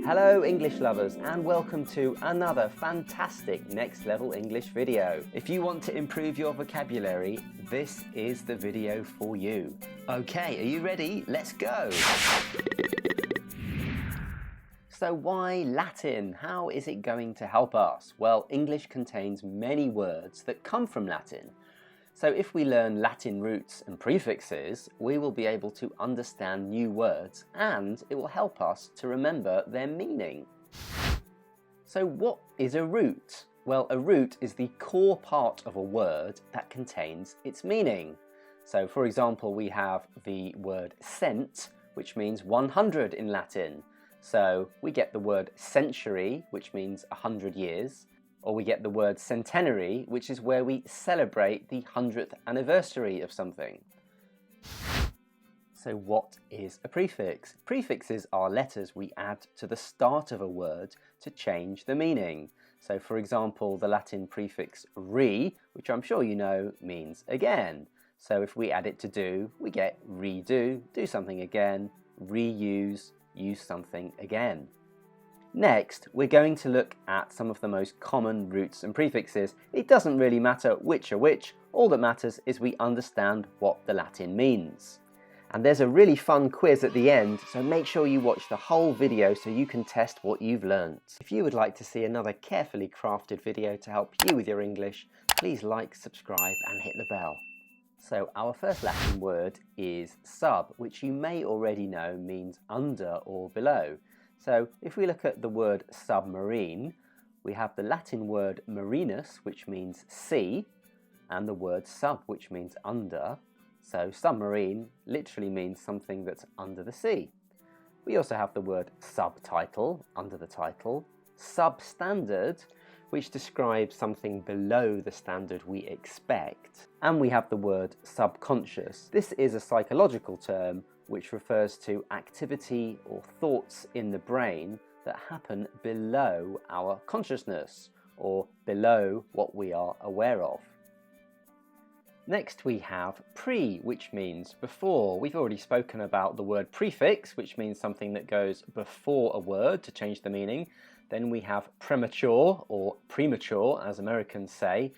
Hello English lovers, and welcome to another fantastic Next Level English video. If you want to improve your vocabulary, this is the video for you. Okay, are you ready? Let's go! So why Latin? How is it going to help us? Well, English contains many words that come from Latin. So if we learn Latin roots and prefixes, we will be able to understand new words and it will help us to remember their meaning. So what is a root? Well, a root is the core part of a word that contains its meaning. So for example, we have the word cent, which means 100 in Latin. So we get the word century, which means 100 years. Or we get the word centenary, which is where we celebrate the 100th anniversary of something. So what is a prefix? Prefixes are letters we add to the start of a word to change the meaning. So for example, the Latin prefix re, which I'm sure you know, means again. So if we add it to do, we get redo, do something again, reuse, use something again. Next, we're going to look at some of the most common roots and prefixes. It doesn't really matter which are which, all that matters is we understand what the Latin means. And there's a really fun quiz at the end, so make sure you watch the whole video so you can test what you've learnt. If you would like to see another carefully crafted video to help you with your English, please like, subscribe and hit the bell. So our first Latin word is sub, which you may already know means under or below. So if we look at the word submarine, we have the Latin word marinus, which means sea, and the word sub, which means under. So submarine literally means something that's under the sea. We also have the word subtitle, under the title, substandard, which describes something below the standard we expect. And we have the word subconscious. This is a psychological term which refers to activity or thoughts in the brain that happen below our consciousness or below what we are aware of. Next we have pre, which means before. We've already spoken about the word prefix, which means something that goes before a word to change the meaning. Then we have premature or premature, as Americans say,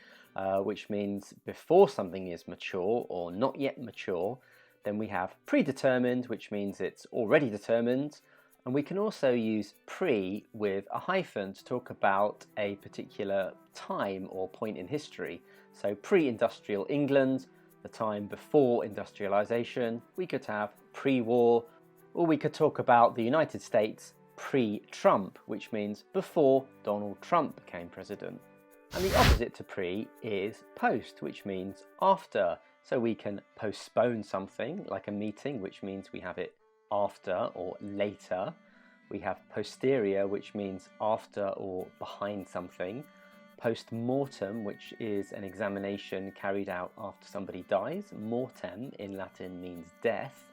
which means before something is mature or not yet mature. Then we have predetermined, which means it's already determined. And we can also use pre with a hyphen to talk about a particular time or point in history. So pre-industrial England, the time before industrialization. We could have pre-war, or we could talk about the United States pre-Trump, which means before Donald Trump became president. And the opposite to pre is post, which means after. So we can postpone something, like a meeting, which means we have it after or later. We have posterior, which means after or behind something. Post-mortem, which is an examination carried out after somebody dies. Mortem in Latin means death.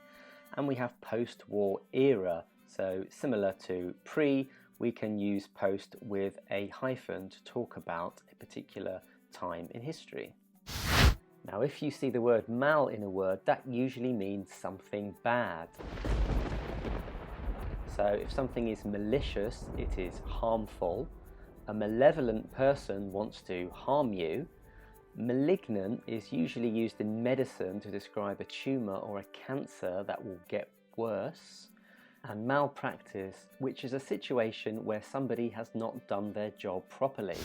And we have post-war era. So similar to pre, we can use post with a hyphen to talk about a particular time in history. Now, if you see the word mal in a word, that usually means something bad. So if something is malicious, it is harmful. A malevolent person wants to harm you. Malignant is usually used in medicine to describe a tumour or a cancer that will get worse. And malpractice, which is a situation where somebody has not done their job properly.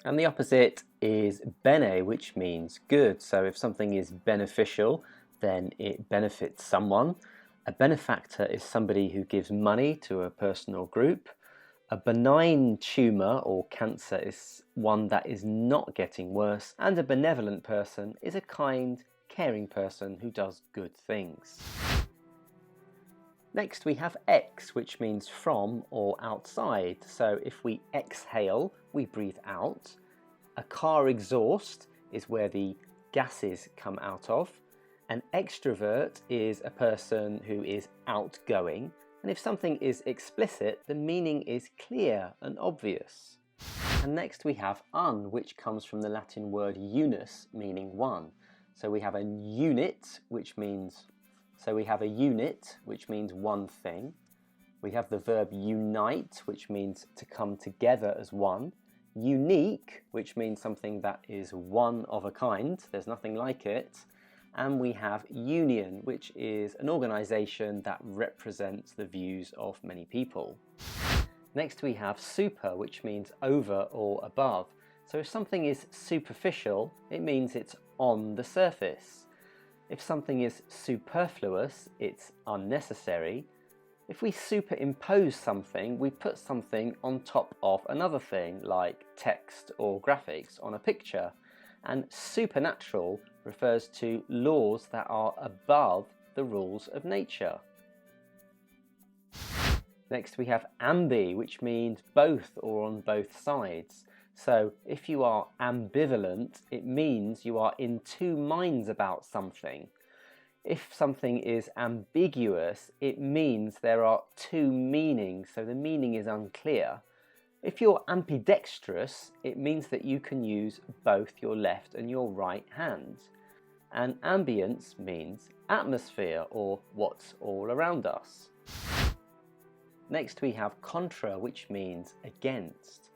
And the opposite is bene, which means good. So if something is beneficial, then it benefits someone. A benefactor is somebody who gives money to a person or group. A benign tumour or cancer is one that is not getting worse. And a benevolent person is a kind, caring person who does good things. Next we have ex, which means from or outside. So if we exhale, we breathe out. A car exhaust is where the gases come out of. An extrovert is a person who is outgoing. And if something is explicit, the meaning is clear and obvious. And next we have un, which comes from the Latin word unus, meaning one. So we have a unit, which means So we have a unit, which means one thing. We have the verb unite, which means to come together as one. Unique, which means something that is one of a kind, there's nothing like it. And we have union, which is an organisation that represents the views of many people. Next we have super, which means over or above. So if something is superficial, it means it's on the surface. If something is superfluous, it's unnecessary. If we superimpose something, we put something on top of another thing, like text or graphics on a picture. And supernatural refers to laws that are above the rules of nature. Next we have ambi, which means both or on both sides. So if you are ambivalent, it means you are in two minds about something. If something is ambiguous, it means there are two meanings, so the meaning is unclear. If you're ambidextrous, it means that you can use both your left and your right hands. And ambience means atmosphere, or what's all around us. Next we have contra, which means against.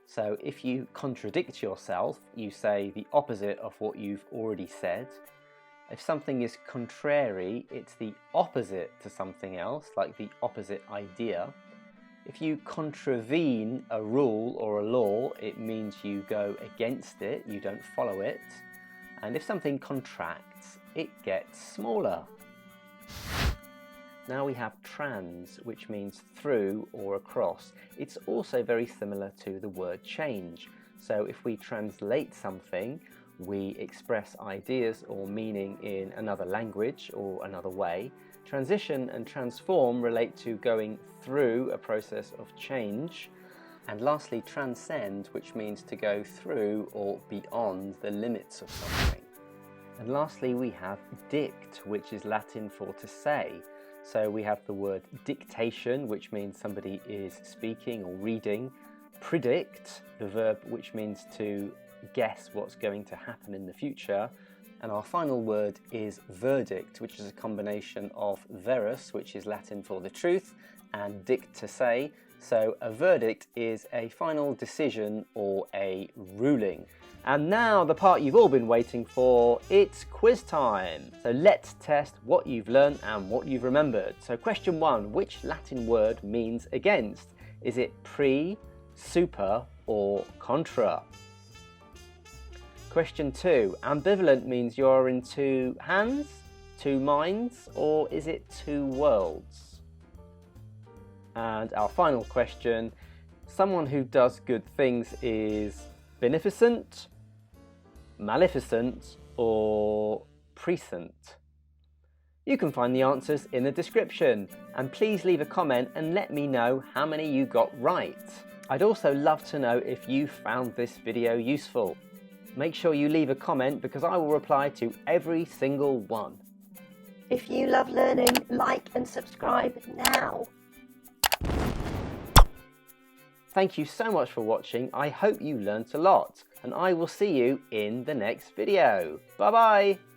So if you contradict yourself, you say the opposite of what you've already said. If something is contrary, it's the opposite to something else, like the opposite idea. If you contravene a rule or a law, it means you go against it, you don't follow it. And if something contracts, it gets smaller. Now we have trans, which means through or across. It's also very similar to the word change. So if we translate something, we express ideas or meaning in another language or another way. Transition and transform relate to going through a process of change. And lastly, transcend, which means to go through or beyond the limits of something. And lastly, we have dict, which is Latin for to say. So we have the word dictation, which means somebody is speaking or reading. Predict, the verb which means to guess what's going to happen in the future. And our final word is verdict, which is a combination of verus, which is Latin for the truth, and dict, to say. So a verdict is a final decision or a ruling. And now the part you've all been waiting for, it's quiz time. So let's test what you've learned and what you've remembered. So question 1, which Latin word means against? Is it pre, super, or contra? Question 2, ambivalent means you're in two hands, two minds, or is it two worlds? And our final question, someone who does good things is beneficent, maleficent, or prescient? You can find the answers in the description, and please leave a comment and let me know how many you got right. I'd also love to know if you found this video useful. Make sure you leave a comment because I will reply to every single one. If you love learning, like and subscribe now. Thank you so much for watching. I hope you learnt a lot, and I will see you in the next video. Bye bye!